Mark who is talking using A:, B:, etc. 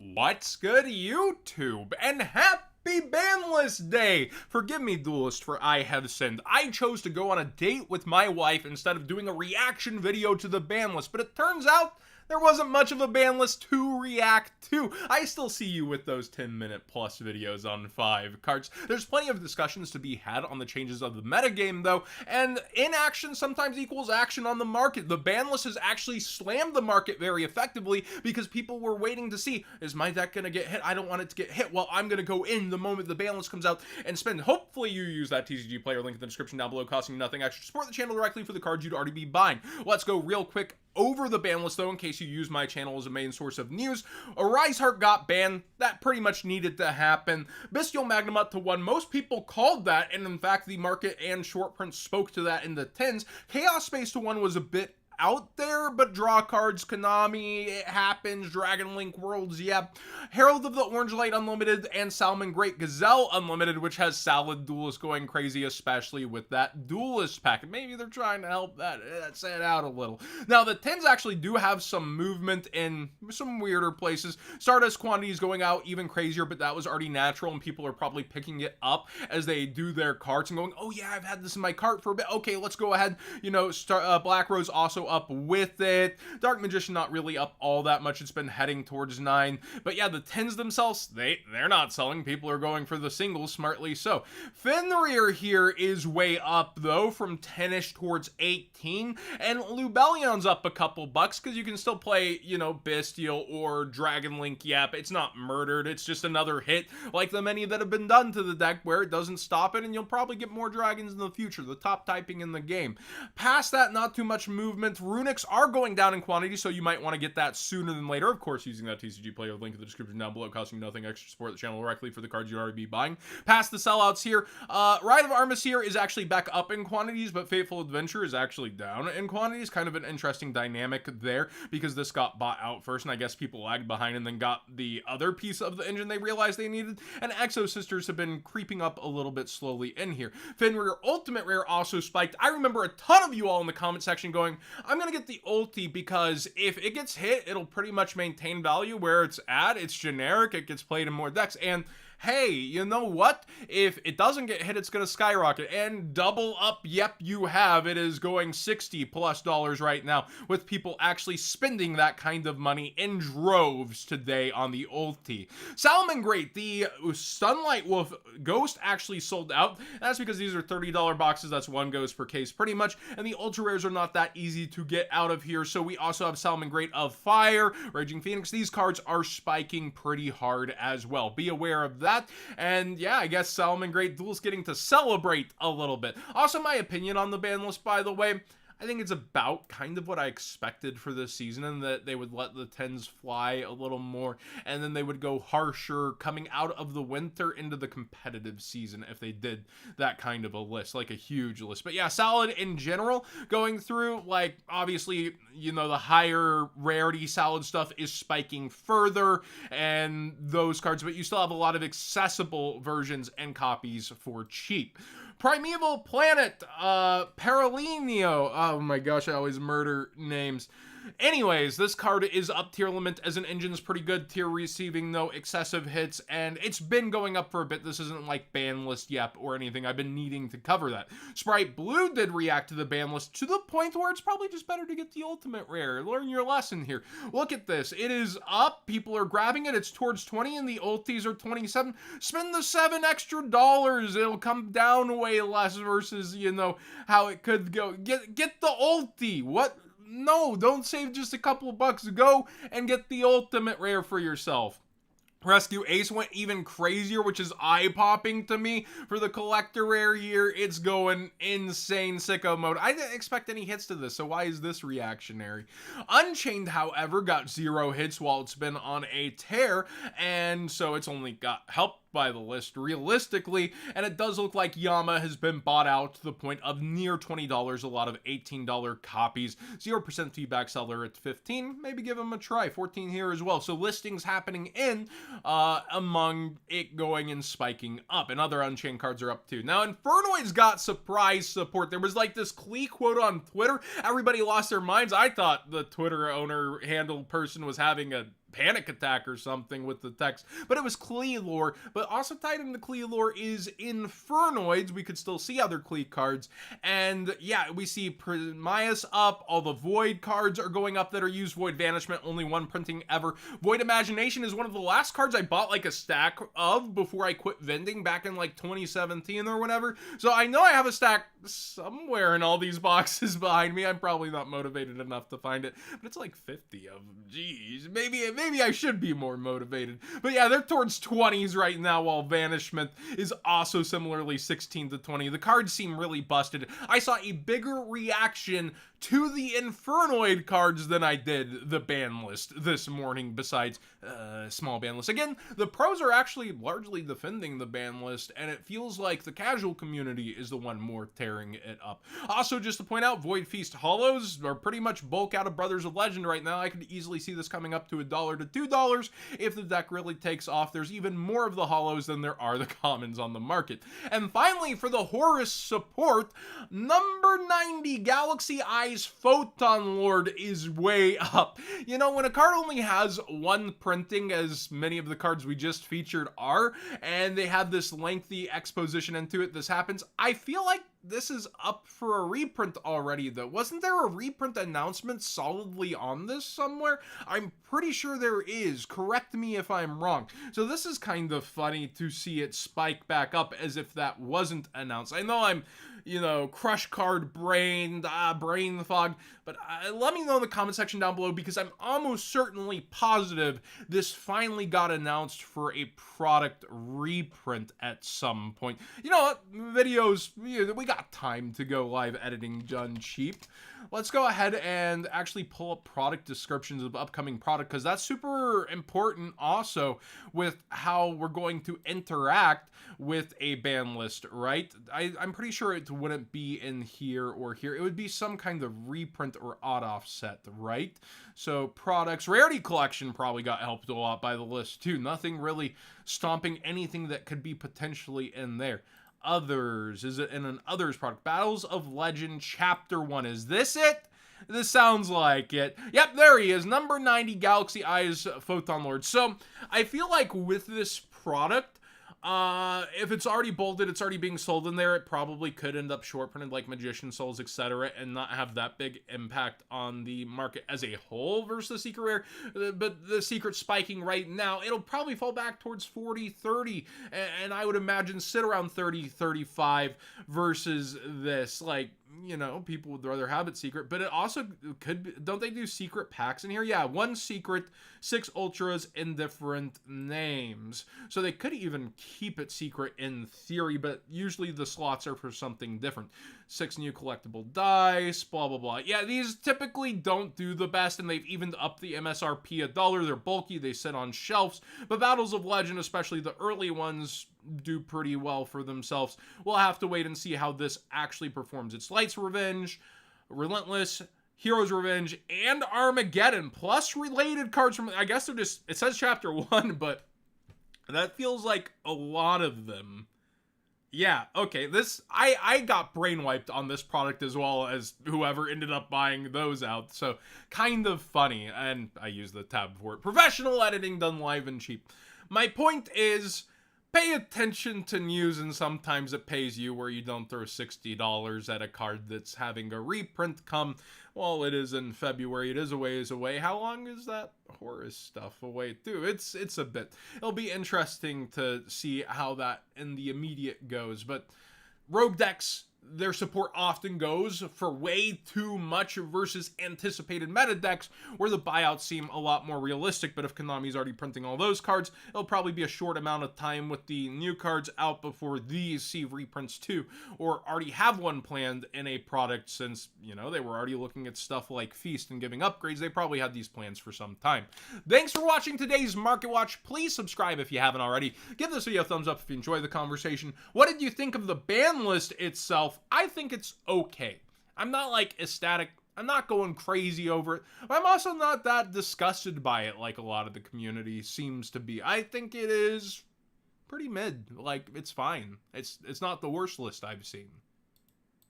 A: What's good, YouTube? And happy Banlist Day! Forgive me, Duelist, for I have sinned. I chose to go on a date with my wife instead of doing a reaction video to the ban list, but it turns out there wasn't much of a ban list to react to. I still see you with those 10-minute plus videos on 5 cards. There's plenty of discussions to be had on the changes of the metagame, though, and inaction sometimes equals action on the market. The ban list has actually slammed the market very effectively because people were waiting to see, is my deck going to get hit? I don't want it to get hit. Well, I'm going to go in the moment the ban list comes out and spend. Hopefully you use that TCG player link in the description down below, costing you nothing extra. Support the channel directly for the cards you'd already be buying. Let's go real quick over the ban list, though, in case you use my channel as a main source of news. Arise Heart got banned. That pretty much needed to happen. Bestial Magnum up to 1. Most people called that, and in fact, the market and short print spoke to that in the 10s. Chaos Space to 1 was a bit out there, but draw cards, Konami, it happens, Dragon Link Worlds, yeah. Herald of the Orange Light Unlimited and Salmon Great Gazelle Unlimited, which has Salad Duelist going crazy, especially with that Duelist pack. Maybe they're trying to help that set out a little. Now, the 10s actually do have some movement in some weirder places. Stardust quantities going out even crazier, but that was already natural, and people are probably picking it up as they do their carts and going, oh yeah, I've had this in my cart for a bit. Okay, let's go ahead. You know, Black Rose also up with it. Dark Magician not really up all that much. It's been heading towards 9. But yeah, the 10s themselves, they're not selling. People are going for the singles, smartly so. Fenrir here is way up, though, from 10-ish towards 18. And Lubellion's up a couple bucks, because you can still play, you know, Bestial or Dragon Link. Yep, it's not murdered. It's just another hit, like the many that have been done to the deck, where it doesn't stop it, and you'll probably get more dragons in the future. The top typing in the game. Past that, not too much movement. Runics are going down in quantity, so you might want to get that sooner than later. Of course, using that TCG player link in the description down below, costing you nothing extra. Support the channel directly for the cards you'd already be buying. Past the sellouts here, Ride of Armus here is actually back up in quantities, but Fateful Adventure is actually down in quantities. Kind of an interesting dynamic there, because this got bought out first, and I guess people lagged behind and then got the other piece of the engine they realized they needed, and Exo Sisters have been creeping up a little bit slowly in here. Fenrir Ultimate Rare also spiked. I remember a ton of you all in the comment section going, I'm gonna get the ulti because if it gets hit, it'll pretty much maintain value where it's at. It's generic, it gets played in more decks, and hey, you know what? If it doesn't get hit, it's going to skyrocket. And double up, yep, you have. It is going $60+ right now, with people actually spending that kind of money in droves today on the ulti. Salmon Great, the Sunlight Wolf Ghost actually sold out. That's because these are $30 boxes. That's 1 ghost per case pretty much. And the ultra rares are not that easy to get out of here. So we also have Salmon Great of Fire, Raging Phoenix. These cards are spiking pretty hard as well. Be aware of that. And yeah, I guess Salmon Great Duel's getting to celebrate a little bit. Also, my opinion on the ban list, by the way, I think it's about kind of what I expected for this season, and that they would let the 10s fly a little more, and then they would go harsher coming out of the winter into the competitive season if they did that kind of a list, like a huge list. But yeah, Salad in general, going through, like, obviously, you know, the higher rarity Salad stuff is spiking further, and those cards, but you still have a lot of accessible versions and copies for cheap. Primeval Planet, Parryio. Oh my gosh, I always murder names. Anyways, this card is up tier limit as an engine's pretty good. Tier receiving no excessive hits, and it's been going up for a bit. This isn't like ban list yep or anything. I've been needing to cover that. Sprite Blue did react to the ban list to the point where it's probably just better to get the ultimate rare. Learn your lesson here. Look at this. It is up. People are grabbing it. It's towards 20, and the ultis are 27. Spend the $7 extra. It'll come down way less versus, you know, how it could go. Get the ulti. What? No, don't save just a couple bucks. Go and get the ultimate rare for yourself. Rescue Ace went even crazier, which is eye-popping to me. For the collector rare here, it's going insane sicko mode. I didn't expect any hits to this, so why is this reactionary? Unchained, however, got 0 hits while it's been on a tear, and so it's only got help by the list realistically, and it does look like Yama has been bought out to the point of near $20, a lot of $18 copies, 0% feedback seller at 15, maybe give him a try, 14 here as well. So listings happening in among it going and spiking up, and other Unchained cards are up too. Now Infernoid's got surprise support. There was like this Klee quote on Twitter, everybody lost their minds. I thought the Twitter owner handle person was having a panic attack or something with the text, but it was Klee lore. But also tied into Klee lore is Infernoids. We could still see other Klee cards, and yeah, we see Premias up. All the Void cards are going up that are used. Void Vanishment, only one printing ever. Void Imagination is one of the last cards I bought like a stack of before I quit vending back in like 2017 or whatever. So I know I have a stack somewhere in all these boxes behind me. I'm probably not motivated enough to find it, but it's like 50 of them. Jeez, maybe I should be more motivated. But yeah, they're towards 20s right now, while Vanishment is also similarly 16 to 20. The cards seem really busted. I saw a bigger reaction to the Infernoid cards than I did the ban list this morning, besides small ban list. Again, the pros are actually largely defending the ban list, and it feels like the casual community is the one more tearing it up. Also, just to point out, Void Feast Hollows are pretty much bulk out of Brothers of Legend right now. I could easily see this coming up to $1 to $2 if the deck really takes off. There's even more of the Hollows than there are the commons on the market. And finally, for the Horus Support, number 90 Galaxy Eyes Photon Lord is way up. You know, when a card only has one printing, as many of the cards we just featured are, and they have this lengthy exposition into it, this happens, I feel like this is up for a reprint already, though. Wasn't there a reprint announcement solidly on this somewhere? I'm pretty sure there is. Correct me if I'm wrong. So this is kind of funny to see it spike back up as if that wasn't announced. I know I'm, you know, crush card brain fog, but let me know in the comment section down below, because I'm almost certainly positive this finally got announced for a product reprint at some point. You know what? Videos, we got time to go live editing done cheap. Let's go ahead and actually pull up product descriptions of upcoming product, because that's super important also with how we're going to interact with a ban list, right? I'm pretty sure it wouldn't be in here or here. It would be some kind of reprint or odd offset, right? So products, Rarity Collection probably got helped a lot by the list too. Nothing really stomping anything that could be potentially in there. Others, is it in an others product? Battles of Legend Chapter 1. Is this it? This sounds like it. Yep, there he is. Number 90 Galaxy Eyes Photon Lord. So I feel like with this product, if it's already bolted, it's already being sold in there, it probably could end up short printed like Magician Souls, etc., and not have that big impact on the market as a whole versus the secret rare. But the secret spiking right now, it'll probably fall back towards 40-30, and I would imagine sit around 30-35 versus this. Like, you know, people would rather have it secret, but it also could be, don't they do secret packs in here? Yeah, 1 secret, 6 ultras in different names. So they could even keep it secret in theory, but usually the slots are for something different. 6 new collectible dice, blah, blah, blah. Yeah, these typically don't do the best, and they've evened up the MSRP $1. They're bulky, they sit on shelves, but Battles of Legend, especially the early ones, do pretty well for themselves. We'll have to wait and see how this actually performs. It's Light's Revenge, Relentless, Hero's Revenge, and Armageddon, plus related cards from, I guess they're just, it says Chapter 1, but that feels like a lot of them. Yeah, okay, this, I got brainwiped on this product as well as whoever ended up buying those out, so kind of funny, and I use the tab for it. Professional editing done live and cheap. My point is, pay attention to news, and sometimes it pays you where you don't throw $60 at a card that's having a reprint come. Well, it is in February. It is a ways away. How long is that Horus stuff away too? It's a bit. It'll be interesting to see how that in the immediate goes. But rogue decks, their support often goes for way too much versus anticipated meta decks, where the buyouts seem a lot more realistic. But if Konami's already printing all those cards, it'll probably be a short amount of time with the new cards out before these see reprints too, or already have one planned in a product, since, you know, they were already looking at stuff like Feast and giving upgrades. They probably had these plans for some time. Thanks for watching today's Market Watch. Please subscribe if you haven't already. Give this video a thumbs up if you enjoyed the conversation. What did you think of the ban list itself? I think it's okay. I'm not like ecstatic. I'm not going crazy over it. I'm also not that disgusted by it like a lot of the community seems to be. I think it is pretty mid. Like, it's fine. It's not the worst list I've seen.